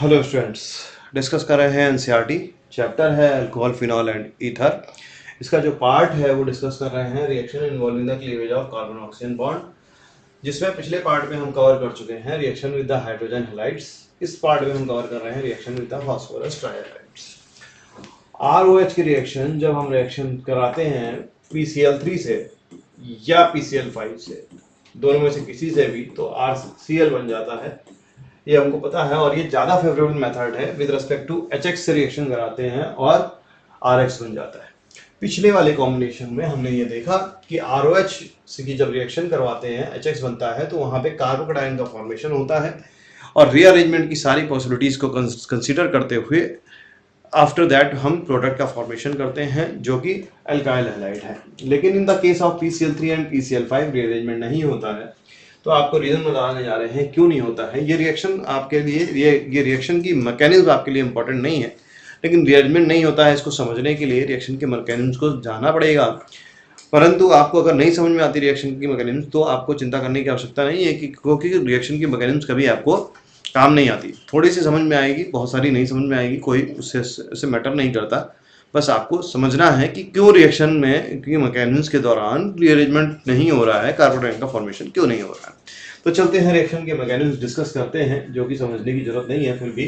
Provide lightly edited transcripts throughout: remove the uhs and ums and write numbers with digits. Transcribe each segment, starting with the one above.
Hello students, discuss कर रहे हैं एनसीईआरटी। चैप्टर है अल्कोहल, फिनॉल एंड ईथर। इसका जो पार्ट है वो डिस्कस कर रहे हैं reaction involving the cleavage of carbon oxygen bond, जिसमें पिछले पार्ट में हम कवर कर चुके हैं reaction with the hydrogen halides. इस पार्ट में हम कवर कर रहे हैं reaction with the phosphorus trihalides. ROH की रिएक्शन जब हम रिएक्शन कराते हैं PCl3 से या PCl5 से, दोनों में से किसी से भी, तो RCl बन जाता है, ये हमको पता है। और ये ज़्यादा फेवरेबल मेथड है विद रिस्पेक्ट टू HX से रिएक्शन कराते हैं और RH बन जाता है। पिछले वाले कॉम्बिनेशन में हमने ये देखा कि ROH से की जब रिएक्शन करवाते हैं HX बनता है तो वहाँ पे कार्बोकेटायन का फॉर्मेशन होता है और रीअरेंजमेंट की सारी पॉसिबिलिटीज़ को कंसीडर करते हुए आफ्टर दैट हम प्रोडक्ट का फॉर्मेशन करते हैं जो कि अल्काइल हैलाइड है। लेकिन in the case of PCl3 and PCl5 rearrangement नहीं होता है। तो आपको रीजन बताने जा रहे हैं क्यों नहीं होता है। ये रिएक्शन आपके लिए ये रिएक्शन की मैकेनिज्म आपके लिए इंपॉर्टेंट नहीं है, लेकिन रीअरेंजमेंट नहीं होता है इसको समझने के लिए रिएक्शन के मैकेनिज्म को जानना पड़ेगा। परंतु आपको अगर नहीं समझ में आती रिएक्शन की मैकेनिज्म तो आपको चिंता करने की आवश्यकता नहीं है, क्योंकि रिएक्शन की मैकेनिज्म कभी आपको काम नहीं आती। थोड़ी सी समझ में आएगी, बहुत सारी नहीं समझ में आएगी, कोई उससे मैटर नहीं करता। बस आपको समझना है कि क्यों रिएक्शन में की मैकेनिज्म के दौरान रीअरेंजमेंट नहीं हो रहा है, कार्बोकेटायन का फॉर्मेशन क्यों नहीं हो रहा है। तो चलते हैं रिएक्शन के मैकेनिज्म डिस्कस करते हैं, जो कि समझने की जरूरत नहीं है। फिर भी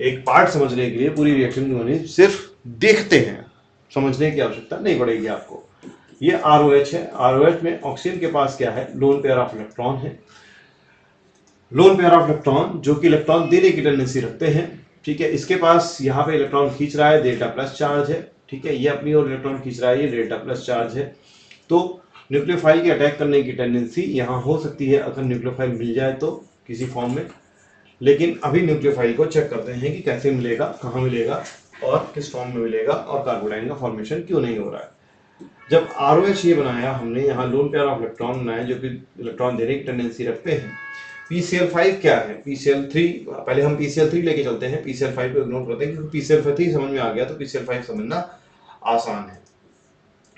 एक पार्ट समझने के लिए पूरी रिएक्शन की मैकेनिज्म सिर्फ देखते हैं, समझने की आवश्यकता नहीं पड़ेगी आपको। ये ROH है। ROH में ऑक्सीजन के पास क्या है, लोन पेयर ऑफ इलेक्ट्रॉन है। लोन पेयर ऑफ इलेक्ट्रॉन जो कि इलेक्ट्रॉन देने की टेंडेंसी रखते हैं। ठीक है, इसके पास यहाँ पे इलेक्ट्रॉन खींच रहा है, डेल्टा प्लस चार्ज है। ठीक है, ये अपनी ओर इलेक्ट्रॉन खींच रहा है, ये डेल्टा प्लस चार्ज है। तो न्यूक्लियोफाइल की अटैक करने की टेंडेंसी यहाँ हो सकती है अगर न्यूक्लियोफाइल मिल जाए तो किसी फॉर्म में। लेकिन अभी न्यूक्लियोफाइल को चेक करते हैं कि कैसे मिलेगा, कहाँ मिलेगा और किस फॉर्म में मिलेगा और कार्बोडाइन का फॉर्मेशन क्यों नहीं हो रहा है। जब ROH ये बनाया हमने, यहाँ लोन पेयर ऑफ इलेक्ट्रॉन बनाया जो कि इलेक्ट्रॉन देने की टेंडेंसी रखते हैं। PCl5 क्या है, PCl3, पहले हम PCl3 लेके चलते हैं, PCl5 को इग्नोर करते हैं क्योंकि PCl3 समझ में आ गया तो PCl5 समझना आसान है।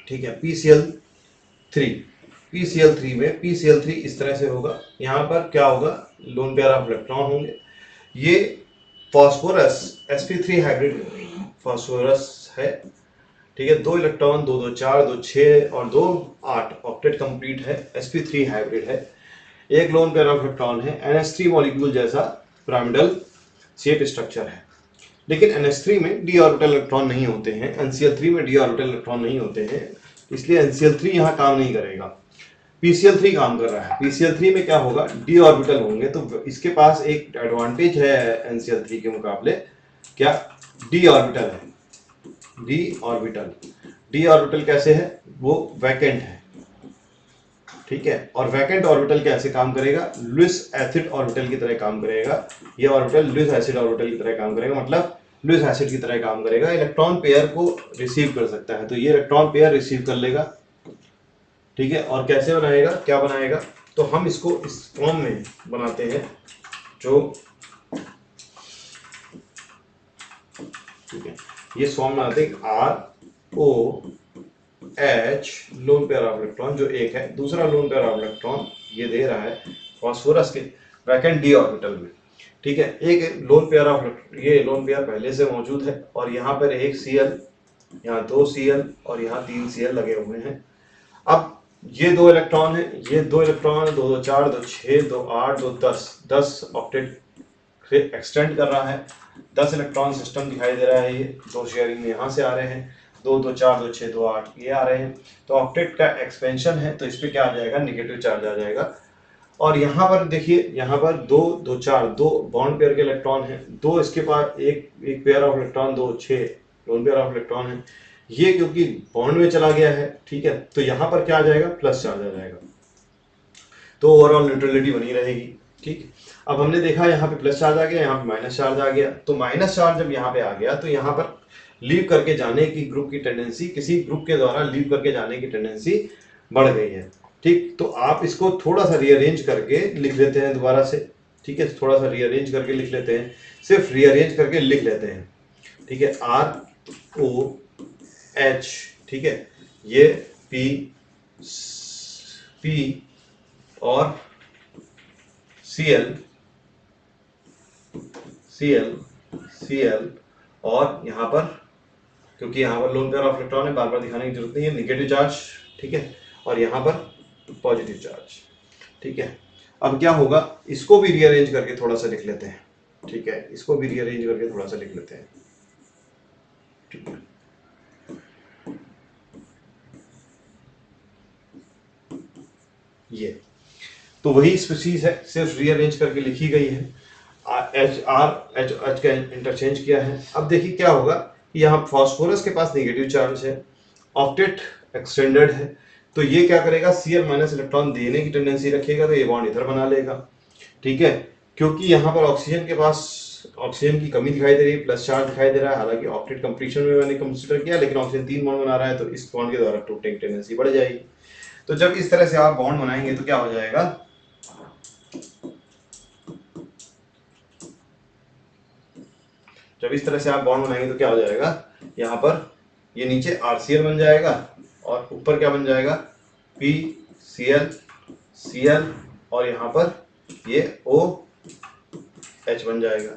ठीक है, PCl3 में PCl3 इस तरह से होगा। यहाँ पर क्या होगा, लोन पेयर ऑफ इलेक्ट्रॉन होंगे। ये फास्फोरस sp3 हाइब्रिड फास्फोरस है। ठीक है, 2 इलेक्ट्रॉन, 2 2 4, 2 6 और 2 8 ऑक्टेट कंप्लीट है, sp3 हाइब्रिड है। एक लोन पेयर ऑफ इलेक्ट्रॉन है, NH3 मॉलिक्यूल जैसा पिरामिडल शेप स्ट्रक्चर है। लेकिन NH3 में d ऑर्बिटल इलेक्ट्रॉन नहीं होते हैं, NCl3 में d ऑर्बिटल इलेक्ट्रॉन नहीं होते हैं, इसलिए NCl3 यहाँ काम नहीं करेगा। PCl3 काम कर रहा है। PCl3 में क्या होगा, d ऑर्बिटल होंगे। तो इसके पास एक एडवांटेज है NCl3 के मुकाबले, क्या, d ऑर्बिटल है। d ऑर्बिटल कैसे है, वो वैकेंट है। ठीक है, और वैकेंट ऑर्बिटल कैसे काम करेगा, लुईस एसिड ऑर्बिटल की तरह काम करेगा। ये ऑर्बिटल लुईस एसिड ऑर्बिटल की तरह काम करेगा, मतलब लुईस एसिड की तरह काम करेगा, इलेक्ट्रॉन पेयर को रिसीव कर सकता है। तो ये इलेक्ट्रॉन पेयर रिसीव कर लेगा। ठीक है, और कैसे बनाएगा, क्या बनाएगा, तो हम इसको इस फॉर्म में बनाते हैं जो, ठीक है, ये फॉर्म बनाते हैं ROH lone pair of electron जो एक है, दूसरा लोन पेयर ऑफ इलेक्ट्रॉन ये दे रहा है फास्फोरस के वैकेंट d ऑर्बिटल में। ठीक है, एक लोन पेयर ऑफ, ये लोन पेयर पहले से मौजूद है और यहाँ पर एक Cl, यहाँ 2 Cl और यहाँ 3 Cl लगे हुए हैं। अब ये 2 इलेक्ट्रॉन है, ये 2 इलेक्ट्रॉन, 2 2 4, 2 6, 2 8, 2 10 ऑक्टेट से एक्सटेंड कर रहा है। 10 इलेक्ट्रॉन सिस्टम दिखाई दे रहा है। ये 2 शेयरिंग में यहाँ से आ रहे हैं, 2 2 4, 2 6, 2 8 ये आ रहे हैं। तो ऑक्टेट का एक्सपेंशन है, तो इस पर क्या आ जाएगा, निगेटिव चार्ज आ जाएगा। और यहाँ पर देखिए, यहाँ पर 2 2 4 2 बॉन्ड पेयर के इलेक्ट्रॉन है, 2 इसके पास एक pair of electron, 2 6 lone pair of electron है। ये क्योंकि बॉन्ड में चला गया है, ठीक है, तो यहाँ पर क्या आ जाएगा, प्लस चार्ज आ जाएगा। तो ओवरऑल न्यूट्रलिटी बनी रहेगी। ठीक, अब हमने देखा यहाँ पे प्लस चार्ज आ गया, यहाँ पे माइनस चार्ज आ गया। तो माइनस चार्ज जब यहाँ पे आ गया तो यहाँ पर लीव करके जाने की ग्रुप की टेंडेंसी, किसी ग्रुप के द्वारा लीव करके जाने की टेंडेंसी बढ़ गई है। ठीक, तो आप इसको थोड़ा सा रीअरेंज करके लिख लेते हैं दोबारा से। ठीक है, थोड़ा सा रीअरेंज करके लिख लेते हैं, सिर्फ रीअरेंज करके लिख लेते हैं। ठीक है, ROH, ठीक है, ये P और Cl Cl और यहाँ पर क्योंकि यहाँ पर लोन पेयर ऑफ इलेक्ट्रॉन है, बार बार दिखाने की जरूरत नहीं है, निगेटिव चार्ज, ठीक है, और यहाँ पर पॉजिटिव चार्ज, ठीक है। अब क्या होगा, इसको भी रीअरेंज करके थोड़ा सा लिख लेते हैं, ठीक है, इसको भी रीअरेंज करके थोड़ा सा लिख लेते हैं, ठीक है। ये तो वही स्पीशीज है, सिर्फ रीअरेंज करके लिखी गई है, एच आर एच एच का इंटरचेंज किया है। अब देखिए क्या होगा कि यहाँ फास्फोरस के पास नेगेटिव चार्ज है, ऑक्टेट एक्सटेंडेड है, तो ये क्या करेगा, Cl माइनस इलेक्ट्रॉन देने की टेंडेंसी रखेगा, तो ये बॉन्ड इधर बना लेगा, ठीक है। क्योंकि यहाँ पर ऑक्सीजन के पास ऑक्सीजन की कमी दिखाई दे रही है, प्लस चार्ज दिखाई दे रहा है, हालांकि ऑक्टेट कंप्लीशन में मैंने कंसीडर किया, लेकिन ऑक्सीजन 3 बॉन्ड बना रहा है, तो इस बॉन्ड के द्वारा टूटने की टेंडेंसी बढ़ जाएगी। तो जब इस तरह से आप बॉन्ड बनाएंगे तो क्या हो जाएगा, जब इस तरह से आप बॉन्ड बनाएंगे तो क्या हो जाएगा, यहाँ पर ये नीचे RCl बन जाएगा और ऊपर क्या बन जाएगा, PCl Cl और यहाँ पर ये OH बन जाएगा,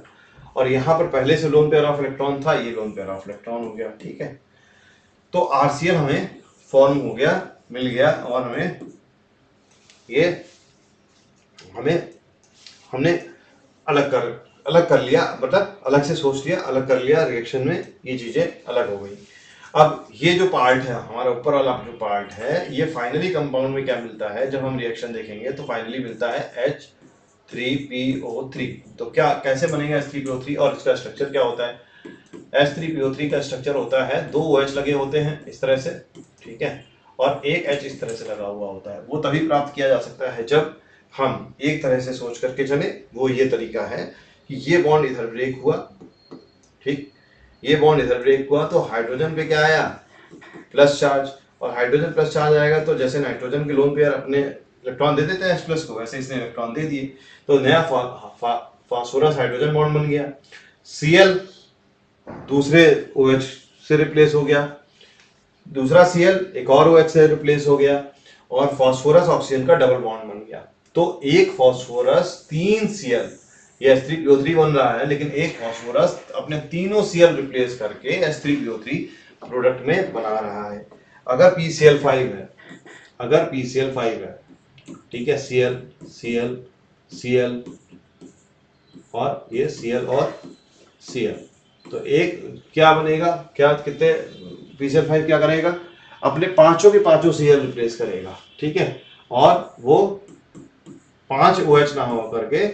और यहाँ पर पहले से लोन पेयर ऑफ इलेक्ट्रॉन था, ये लोन पेयर ऑफ इलेक्ट्रॉन हो गया, ठीक है। तो RCl हमें फॉर्म हो गया, मिल गया, और हमें ये हमने अलग कर लिया, मतलब अलग से सोच लिया, अलग कर लिया, रिएक्शन में ये चीजें अलग हो गई। अब ये जो पार्ट है, हमारा ऊपर वाला जो पार्ट है, ये फाइनली कंपाउंड में क्या मिलता है, जब हम रिएक्शन देखेंगे तो फाइनली मिलता है H3PO3। तो क्या कैसे बनेगा H3PO3, और इसका स्ट्रक्चर क्या होता है, H3PO3 का स्ट्रक्चर होता है, 2 OH लगे होते हैं इस तरह से, ठीक है, और एक H इस तरह से लगा हुआ होता है। वो तभी प्राप्त किया जा सकता है जब हम एक तरह से सोच करके चले, वो ये तरीका है कि ये बॉन्ड इधर ब्रेक हुआ, ठीक, ये बॉन्ड इधर ब्रेक हुआ, तो हाइड्रोजन पे क्या आया, प्लस चार्ज, और हाइड्रोजन प्लस चार्ज आएगा तो जैसे नाइट्रोजन के लोन पेयर अपने इलेक्ट्रॉन दे देते हैं H प्लस को, वैसे इसने इलेक्ट्रॉन दे दिए, तो नया फास्फोरस हाइड्रोजन बॉन्ड बन गया, Cl दूसरे OH से रिप्लेस हो गया, दूसरा Cl एक और OH से रिप्लेस हो गया, और फास्फोरस ऑक्सीजन का डबल बॉन्ड बन गया। तो एक फास्फोरस 3 Cl, ये H3PO3 बन रहा है, लेकिन एक फास्फोरस अपने तीनों Cl रिप्लेस करके H3PO3 प्रोडक्ट में बना रहा है। अगर PCl5 है, ठीक है, Cl Cl Cl और ये Cl और Cl, तो एक क्या बनेगा, क्या कितने PCl5 क्या करेगा, अपने पांचों के पांचों Cl रिप्लेस करेगा, ठीक है, और वो 5 OH ना हो करके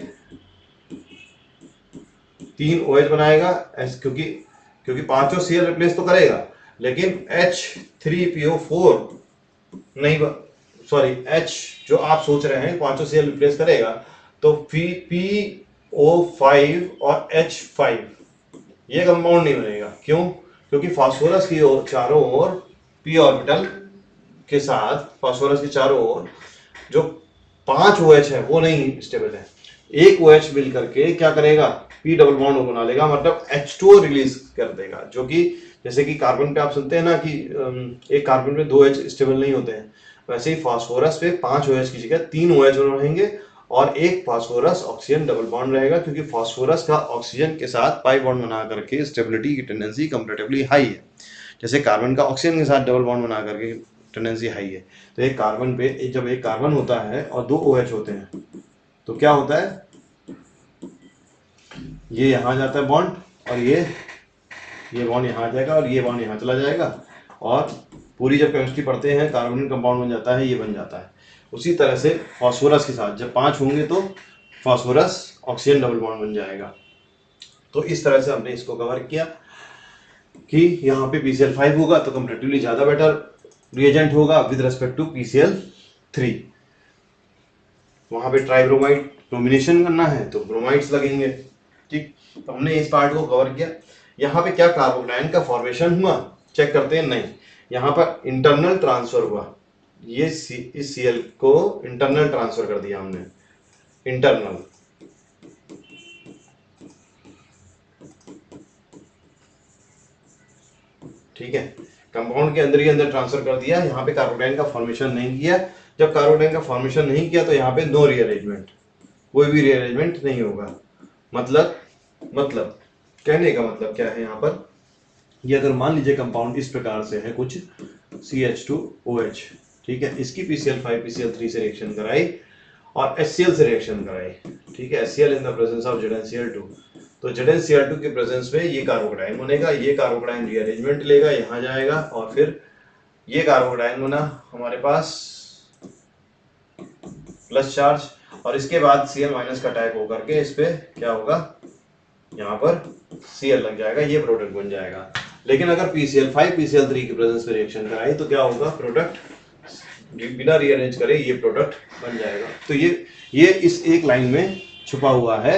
3 OH बनाएगा, क्योंकि पांचों Cl रिप्लेस तो करेगा, लेकिन H3PO4 नहीं, सॉरी, H जो आप सोच रहे हैं पांचों Cl रिप्लेस करेगा, तो PO5 और H5 ये कंपाउंड नहीं बनेगा। क्यों? क्योंकि फास्फोरस की चारों ओर p ऑर्बिटल के साथ, फास्फोरस के चारों ओर जो 5 OH है वो नहीं स्टेबल है, एक OH मिल करके क्या करेगा, p डबल बॉन्ड बना लेगा, मतलब H2O रिलीज कर देगा, जो कि जैसे कि कार्बन पे आप सुनते हैं ना कि एक कार्बन पे 2 H स्टेबल नहीं होते हैं, वैसे ही फास्फोरस पे 5 OH की जगह 3 OH रहेंगे, और एक फास्फोरस ऑक्सीजन डबल बॉन्ड रहेगा, क्योंकि फास्फोरस का ऑक्सीजन के साथ पाई बॉन्ड बना करके स्टेबिलिटी की टेंडेंसी कंपैरेटिवली हाई है, जैसे कार्बन का ऑक्सीजन के साथ डबल बॉन्ड बना करके टेंडेंसी हाई है। तो एक कार्बन पे जब एक कार्बन होता है और 2 OH होते हैं तो क्या होता है, ये यहाँ जाता है बॉन्ड, और ये बॉन्ड यहाँ आ जाएगा, और ये बॉन्ड यहाँ चला जाएगा, और पूरी जब केमिस्ट्री पढ़ते हैं कार्बोनिल कंपाउंड बन जाता है, ये बन जाता है। उसी तरह से फास्फोरस के साथ जब 5 होंगे तो फास्फोरस ऑक्सीजन डबल बॉन्ड बन जाएगा। तो इस तरह से हमने इसको कवर किया कि यहाँ पे PCl5 होगा तो कंपैरेटिवली ज्यादा बेटर रिएजेंट होगा विद रिस्पेक्ट टू PCl3। वहां पे ट्राइब्रोमाइड ब्रोमिनेशन करना है तो ब्रोमाइड्स लगेंगे, ठीक। तो हमने इस पार्ट को कवर किया। यहाँ पे क्या कार्बोकैटायन का फॉर्मेशन हुआ, चेक करते हैं, नहीं, यहाँ पर इंटरनल ट्रांसफर हुआ, ये इस Cl को इंटरनल ट्रांसफर कर दिया हमने, इंटरनल, ठीक है, कंपाउंड के अंदर ही अंदर ट्रांसफर कर दिया। यहाँ पे कार्बोकैटायन का फॉर्मेशन नहीं किया। जब कार्बोकैटायन का फॉर्मेशन नहीं किया तो यहाँ पे नो रीअरेंजमेंट, कोई भी रीअरेंजमेंट नहीं होगा, मतलब मतलब कहने का मतलब क्या है यहाँ पर, ये अगर मान लीजिए कंपाउंड इस प्रकार से है कुछ CH2OH, ठीक है, इसकी PCl5 PCl3 से रिएक्शन कराई और HCl से रिएक्शन कराई, ठीक है, HCl in the presence of ZnCl2, तो ZnCl2 के प्रेजेंस में ये कार्बोकैटायन बनेगा, ये कार्बोकैटायन रीअरेंजमेंट लेगा, यहाँ जाएगा और फिर ये कार्बोकैटायन बना हमारे पास प्लस चार्ज, और इसके बाद Cl माइनस का अटैक होकर के इस पे क्या होगा, यहाँ पर Cl लग जाएगा, ये प्रोडक्ट बन जाएगा। लेकिन अगर PCl5 PCl3 के प्रेजेंस में रिएक्शन कराई तो क्या होगा, प्रोडक्ट बिना रीअरेंज करे ये प्रोडक्ट बन जाएगा। तो ये इस एक लाइन में छुपा हुआ है,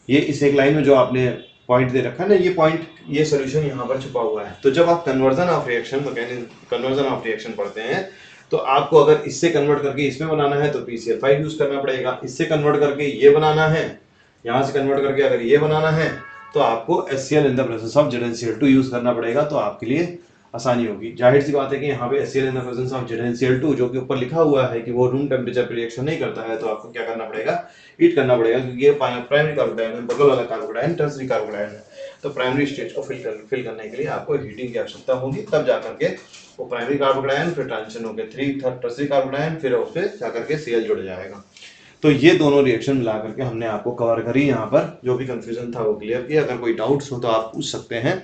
ये इस एक लाइन में जो आपने पॉइंट दे रखा है ना, ये पॉइंट, ये सॉल्यूशन यहाँ पर छुपा हुआ है। तो जब आप कन्वर्जन ऑफ रिएक्शन पढ़ते हैं तो आपको अगर इससे कन्वर्ट करके इसमें बनाना है तो PCl5 यूज करना पड़ेगा, इससे कन्वर्ट करके ये बनाना है, यहाँ से कन्वर्ट करके अगर ये बनाना है तो आपको HCl in the presence of ZnCl2 use करना पड़ेगा, तो आपके लिए आसानी होगी। जाहिर सी बात है कि यहाँ पे HCl in the presence of ZnCl2 जो कि ऊपर लिखा हुआ है कि वो रूम टेम्परेचर पे रिएक्शन नहीं करता है, तो आपको क्या करना पड़ेगा, हीट करना पड़ेगा, क्योंकि ये प्राइमरी कार्बोकैटायन है, बगल वाला कार्बोकैटायन टर्सरी कार्बोकैटायन है। तो प्राइमरी स्टेज को फिल करने के लिए आपको हीटिंग की आवश्यकता होगी, तब जाकर के वो प्राइमरी कार्बोकैटायन फिर ट्रांजिशन होकर टर्सरी कार्बोकैटायन, फिर उससे जाकर के Cl जुड़ जाएगा। तो ये दोनों रिएक्शन मिला करके हमने आपको कवर करी, यहाँ पर जो भी कंफ्यूजन था वो क्लियर किया। अगर कोई डाउट्स हो तो आप पूछ सकते हैं।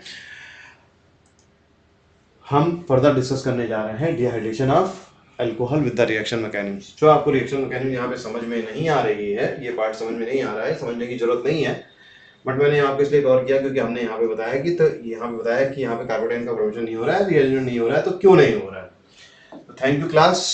हम फर्दर डिस्कस करने जा रहे हैं dehydration of alcohol with the reaction mechanism. जो आपको रिएक्शन मैकेनिज्म यहाँ पे समझ में नहीं आ रही है, ये पार्ट समझ में नहीं आ रहा है, समझने की जरूरत नहीं है, बट मैंने आपको इसलिए कवर किया क्योंकि हमने यहाँ पे बताया कि, तो यहाँ पे बताया कि यहाँ पे कार्बोकैटायन का फॉर्मेशन नहीं हो रहा है, रिएरेंजमेंट नहीं हो रहा है, तो क्यों नहीं हो रहा है। Thank you class.